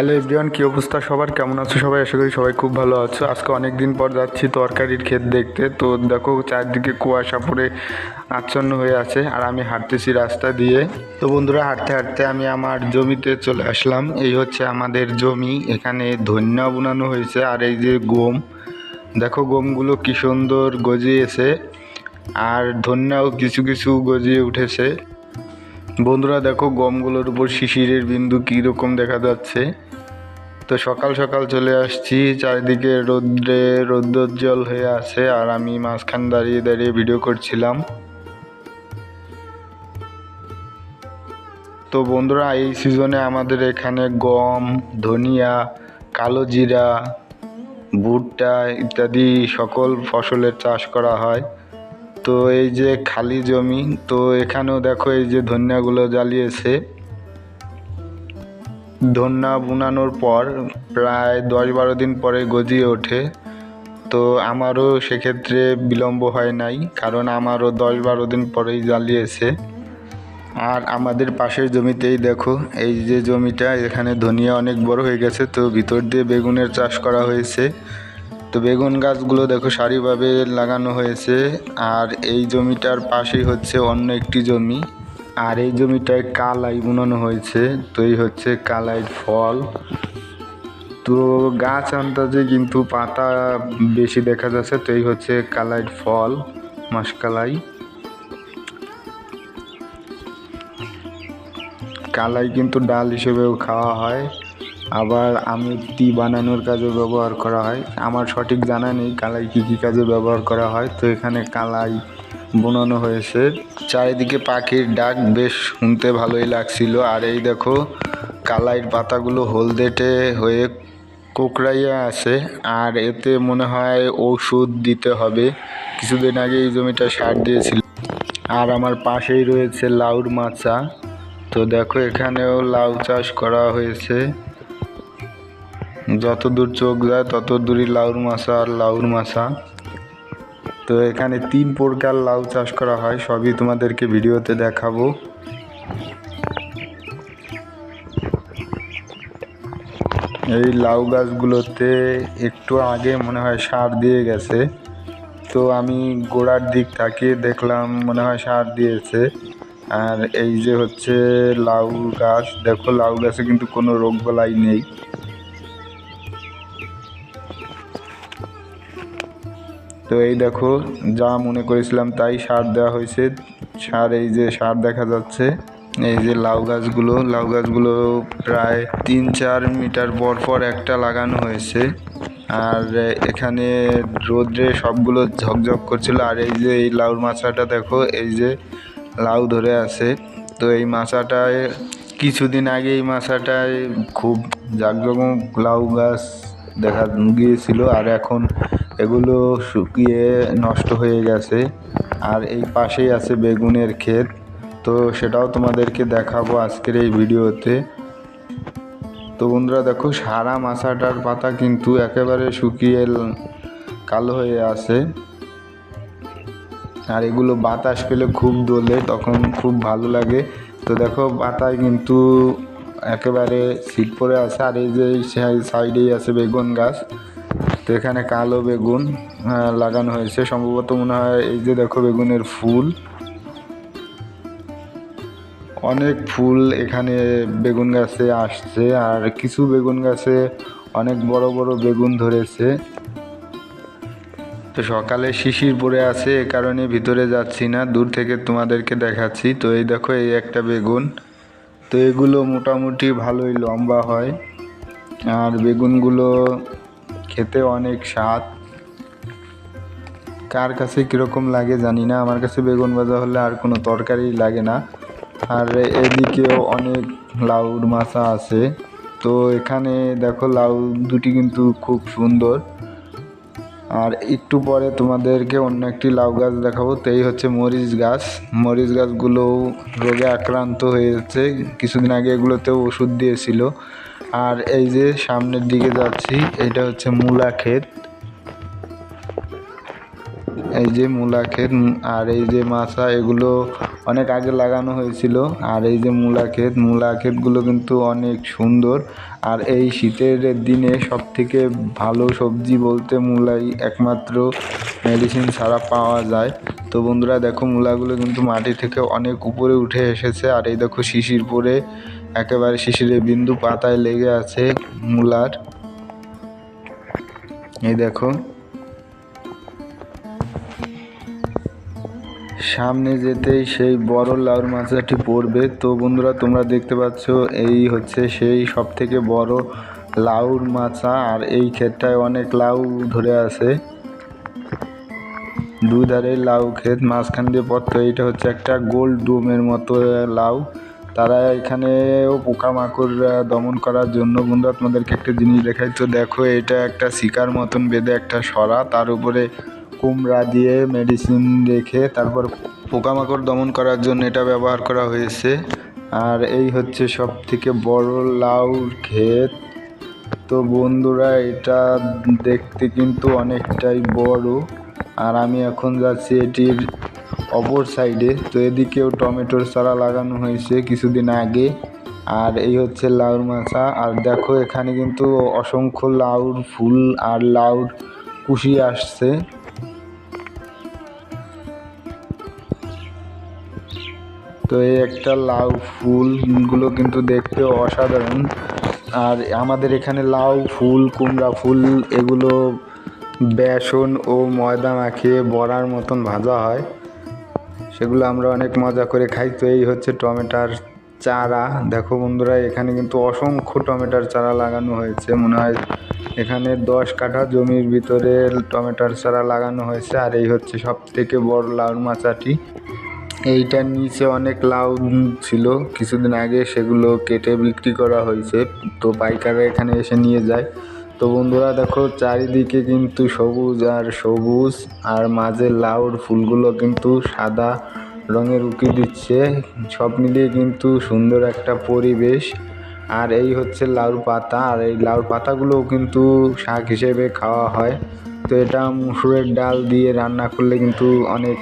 Hello everyone, কী অবস্থা সবার? কেমন আছো সবাই? আশা করি সবাই খুব ভালো আছো। আজকে অনেক দিন পর যাচ্ছি তরকারির ক্ষেত দেখতে। তো দেখো চারদিকে কুয়াশা পড়ে আচ্ছন্ন হয়ে আছে আর আমি হাঁটতেছি রাস্তা দিয়ে। তো বন্ধুরা, হাঁটতে হাঁটতে আমি আমার জমিতে চলে আসলাম। এই হচ্ছে আমাদের জমি। এখানে ধনিয়া বুনানো হয়েছে আর এই যে গম, দেখো গমগুলো কি সুন্দর গজিয়েছে আর ধনিয়াও কিছু কিছু গজিয়ে উঠেছে। বন্ধুরা দেখো গমগুলোর উপর শিশিরের বিন্দু কীরকম দেখা যাচ্ছে। তো সকাল সকাল চলে আসছি, চারিদিকে রৌদ্রোজ্জ্বল হয়ে আছে আর আমি মাঝখান দাঁড়িয়ে দাঁড়িয়ে ভিডিও করছিলাম। তো বন্ধুরা, এই সিজনে আমাদের এখানে গম, ধনিয়া, কালো জিরা, ভুট্টা ইত্যাদি সকল ফসলের চাষ করা হয়। তো এই যে খালি জমি, তো এখানেও দেখো এই যে ধনিয়াগুলো জ্বালিয়েছে। ধনিয়া বুনানোর পর প্রায় 10-12 দিন পরে গজিয়ে ওঠে। তো আমারও সেক্ষেত্রে বিলম্ব হয় নাই, কারণ আমারও 10-12 দিন পরেই জ্বালিয়েছে। আর আমাদের পাশের জমিতেই দেখো এই যে জমিটা, এখানে ধনিয়া অনেক বড় হয়ে গেছে। তো ভিতর দিয়ে বেগুনের চাষ করা হয়েছে। তো বেগুন গাছগুলো দেখো সারিভাবে লাগানো হয়েছে। আর এই জমিটার পাশেই হচ্ছে অন্য একটি জমি, আর এই জমিটায় কালাই বুনানো হয়েছে। তো এই হচ্ছে কালাইয়ের ফল। তো গাছ আন্দাজে কিন্তু পাতা বেশি দেখা যাচ্ছে। তো এই হচ্ছে কালাইয়ের ফল, মাসকালাই। কালাই কিন্তু ডাল হিসেবেও খাওয়া হয়, আবার আমৃতি বানানোর কাজে ব্যবহার করা হয়। আমার সঠিক জানা নেই কালাই কী কী কাজে ব্যবহার করা হয়। তো এখানে কালাই বোনানো হয়েছে। চারিদিকে পাখির ডাক বেশ শুনতে ভালোই লাগছিল। আর এই দেখো কালাইয়ের পাতাগুলো হলদেটে হয়ে কোকড়াইয়া আছে, আর এতে মনে হয় ওষুধ দিতে হবে। কিছুদিন আগে এই জমিটা সার দিয়েছিল। আর আমার পাশেই রয়েছে লাউর মাচা। তো দেখো এখানেও লাউ চাষ করা হয়েছে। যত দূর চোখ যায় তত দূরই লাউর মাচা আর লাউর মাচা। তো এখানে 3 প্রকার লাউ চাষ করা হয়, সবই তোমাদেরকে ভিডিওতে দেখাবো। এই লাউ গাছগুলোতে একটু আগে মনে হয় সার দিয়ে গেছে। তো আমি গোড়ার দিক তাকিয়ে দেখলাম মনে হয় সার দিয়েছে। আর এই যে হচ্ছে লাউ গাছ, দেখো লাউ গাছে কিন্তু কোনো রোগবালাই নেই। তো এই দেখো যা মনে করেছিলাম তাই সার দেওয়া হয়েছে। সার, এই যে সার দেখা যাচ্ছে। এই যে লাউ গাছগুলো প্রায় 3-4 মিটার পর পর একটা লাগানো হয়েছে। আর এখানে রোদ্রে সবগুলো ঝকঝক করছিল। আর এই যে এই লাউর মাচাটা দেখো, এই যে লাউ ধরে আছে। তো এই মাচাটায় কিছুদিন আগে এই মাচাটায় খুব জাঁকজমক লাউ গাছ দেখা গিয়েছিল, আর এখন এগুলো শুকিয়ে নষ্ট হয়ে গেছে। আর এই পাশেই আছে বেগুনের ক্ষেত। তো সেটাও তোমাদেরকে দেখাবো আজকের এই ভিডিওতে। তো বন্ধুরা দেখো সারা মাচাটার পাতা কিন্তু একেবারে শুকিয়ে কালো হয়ে আছে। আর এগুলো বাতাস পেলে খুব দোলে, তখন খুব ভালো লাগে। তো দেখো পাতায় কিন্তু একেবারে শীত পড়ে আছে। আর এই যে সাইডেই আছে বেগুন গাছ। তো এখানে কালো বেগুন লাগানো হয়েছে সম্ভবত, মনে হয়। এই যে দেখো বেগুনের ফুল, অনেক ফুল এখানে বেগুন গাছে আসছে। আর কিছু বেগুন গাছে অনেক বড় বড় বেগুন ধরেছে। তো সকালে শিশির পড়ে আছে, এ কারণে ভিতরে যাচ্ছি না, দূর থেকে তোমাদেরকে দেখাচ্ছি। তো এই দেখো এই একটা বেগুন। তো এগুলো মোটামুটি ভালোই লম্বা হয়, আর বেগুনগুলো খেতে অনেক স্বাদ। কার কাছে কীরকম লাগে জানি না, আমার কাছে বেগুন ভাজা হলে আর কোনো তরকারি লাগে না। আর এদিকেও অনেক লাউর মাচা আছে। তো এখানে দেখো লাউ দুটি কিন্তু খুব সুন্দর। আর একটু পরে তোমাদেরকে অন্য একটি লাউ গাছ দেখাবো। তো এই হচ্ছে মরিচ গাছগুলোও রোগে আক্রান্ত হয়েছে। কিছুদিন আগে এগুলোতেও ওষুধ দিয়েছিল। আর এই যে সামনের দিকে যাচ্ছি, এটা হচ্ছে মূলা ক্ষেত। এই যে মূলা ক্ষেত আর এই যে মাচা, এগুলো অনেক আগে লাগানো হয়েছিল। আর এই যে মূলা ক্ষেতগুলো কিন্তু অনেক সুন্দর। আর এই শীতের দিনে সবথেকে ভালো সবজি বলতে মূলাই একমাত্র মেডিসিন ছাড়া পাওয়া যায়। তো বন্ধুরা দেখো মূলাগুলো কিন্তু মাটি থেকে অনেক উপরে উঠে এসেছে। আর এই দেখো শিশির পরে একেবারে শিশিরের বিন্দু পাতায় লেগে আছে মূলার। এই দেখো সামনে যেতেই সেই বড় লাউর মাচাটি পড়বে। তো বন্ধুরা তোমরা দেখতে পাচ্ছ এই হচ্ছে সেই সব থেকে বড় লাউর মাচা। আর এই ক্ষেতটায় অনেক লাউ ধরে আছে, দুই ধারে লাউ ক্ষেত, মাঝখান দিয়ে পথ। এইটা হচ্ছে একটা গোল ডোমের মতো লাউ। তারা এখানেও পোকামাকড় দমন করার জন্য বন্ধুরা তোমাদেরকে একটা জিনিস দেখাই। তো দেখো এটা একটা শিকার মতন বেঁধে একটা সরা, তার উপরে কুমড়া দিয়ে মেডিসিন রেখে তারপর পোকামাকড় দমন করার জন্য এটা ব্যবহার করা হয়েছে। আর এই হচ্ছে সব থেকে বড় লাউর ক্ষেত। তো বন্ধুরা এটা দেখতে কিন্তু অনেকটাই বড়। আর আমি এখন যাচ্ছি এটির অপর সাইডে। তো এদিকেও টমেটোর চারা লাগানো হয়েছে কিছুদিন আগে। আর এই হচ্ছে লাউর মাচা। আর দেখো এখানে কিন্তু অসংখ্য লাউর ফুল আর লাউর কুশি আসছে। তো এই একটা লাউ ফুলগুলো কিন্তু দেখতে অসাধারণ। আর আমাদের এখানে লাউ ফুল, কুমড়া ফুল এগুলো বেসন ও ময়দা মাখিয়ে বড়ার মতন ভাজা হয়, সেগুলো আমরা অনেক মজা করে খাই। তো এই হচ্ছে টমেটোর চারা। দেখো বন্ধুরা এখানে কিন্তু অসংখ্য টমেটোর চারা লাগানো হয়েছে, মনে হয় এখানে 10 কাঠা জমির ভিতরে টমেটোর চারা লাগানো হয়েছে। আর এই হচ্ছে সব থেকে বড় লাউর মাচাটি। এইটার নিচে অনেক লাউ ছিল কিছুদিন আগে, সেগুলো কেটে বিক্রি করা হয়েছে। তো পাইকাররা এখানে এসে নিয়ে যায়। তো বন্ধুরা দেখো চারিদিকে কিন্তু সবুজ আর সবুজ, আর মাঝে লাউর ফুলগুলো কিন্তু সাদা রঙের উকি দিচ্ছে। সব মিলিয়ে কিন্তু সুন্দর একটা পরিবেশ। আর এই হচ্ছে লাউর পাতা। আর এই লাউর পাতাগুলোও কিন্তু শাক হিসেবে খাওয়া হয়। তো এটা মুসুরের ডাল দিয়ে রান্না করলে কিন্তু অনেক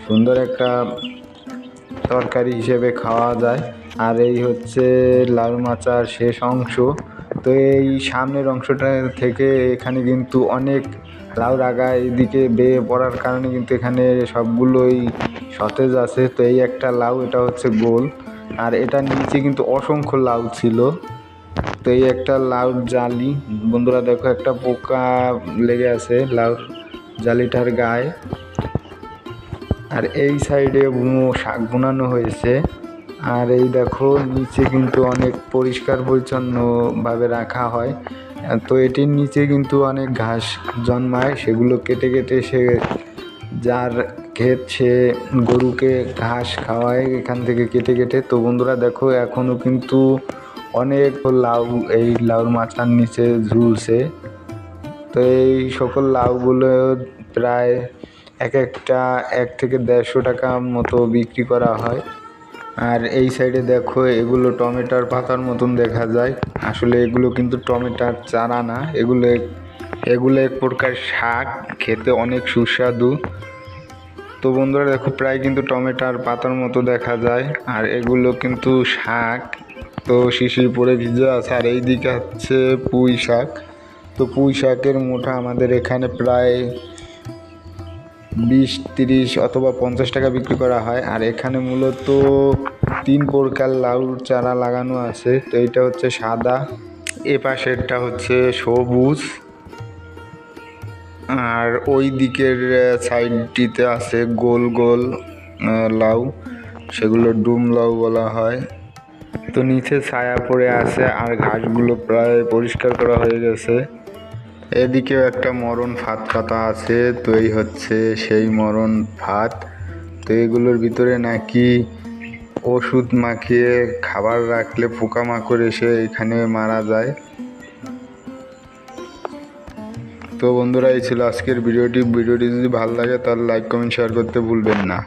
সুন্দর একটা তরকারি হিসেবে খাওয়া যায়। আর এই হচ্ছে লাউ মাচার শেষ অংশ। তো এই সামনের অংশটা থেকে এখানে কিন্তু অনেক লাউ আগা এইদিকে বেয়ে পড়ার কারণে কিন্তু এখানে সবগুলোই সতেজ আছে। তো এই একটা লাউ, এটা হচ্ছে গোল। আর এটার নিচে কিন্তু অসংখ্য লাউ ছিল। তো এই একটা লাউর জালি। বন্ধুরা দেখো একটা পোকা লেগে আছে লাউর জালিটার গায়ে। আর এই সাইডে শাক বুনানো হয়েছে। আর এই দেখো নিচে কিন্তু অনেক পরিষ্কার পরিচ্ছন্নভাবে রাখা হয়। তো এটির নিচে কিন্তু অনেক ঘাস জন্মায়, সেগুলো কেটে কেটে সে যার ক্ষেত সে গরুকে ঘাস খাওয়ায় এখান থেকে কেটে কেটে। তো বন্ধুরা দেখো এখনও কিন্তু অনেক লাউ এই লাউর মাচার নিচে ঝুলছে। তো এই সকল লাউগুলো প্রায় একটা 1 থেকে 150 টাকা মতো বিক্রি করা হয়। আর এই সাইডে দেখো এগুলো টমেটোর পাতার মতন দেখা যায়, আসলে এগুলো কিন্তু টমেটোর চারা না, এগুলো এক প্রকার শাক, খেতে অনেক সুস্বাদু। তো বন্ধুরা দেখো প্রায় কিন্তু টমেটোর পাতার মতো দেখা যায়। আর এগুলো কিন্তু শাক। তো শিশির পরে ভিজে আছে। আর এই দিকে হচ্ছে পুঁই শাক। তো পুঁই শাকের মুঠা আমাদের এখানে প্রায় 20, 30 অথবা 50 টাকা বিক্রি করা হয়। আর এখানে মূলত 3 প্রকার লাউর চারা লাগানো আছে। তো এইটা হচ্ছে সাদা, এ পাশেরটা হচ্ছে সবুজ, আর ওই দিকের সাইডটিতে আছে গোল গোল লাউ, সেগুলো ডুম লাউ বলা হয়। তো নিচে ছায়া পড়ে আছে আর ঘাসগুলো প্রায় পরিষ্কার করা হয়ে গেছে। এদিকেও একটা মরণ ফাঁদ পাতা আছে। তো এই হচ্ছে সেই মরণ ফাঁদ। তো এগুলোর ভিতরে নাকি ওষুধ মাখিয়ে খাবার রাখলে পোকামাকড় এসে এখানে মারা যায়। তো বন্ধুরা এই ছিল আজকের ভিডিওটি যদি ভালো লাগে তাহলে লাইক, কমেন্ট, শেয়ার করতে ভুলবেন না।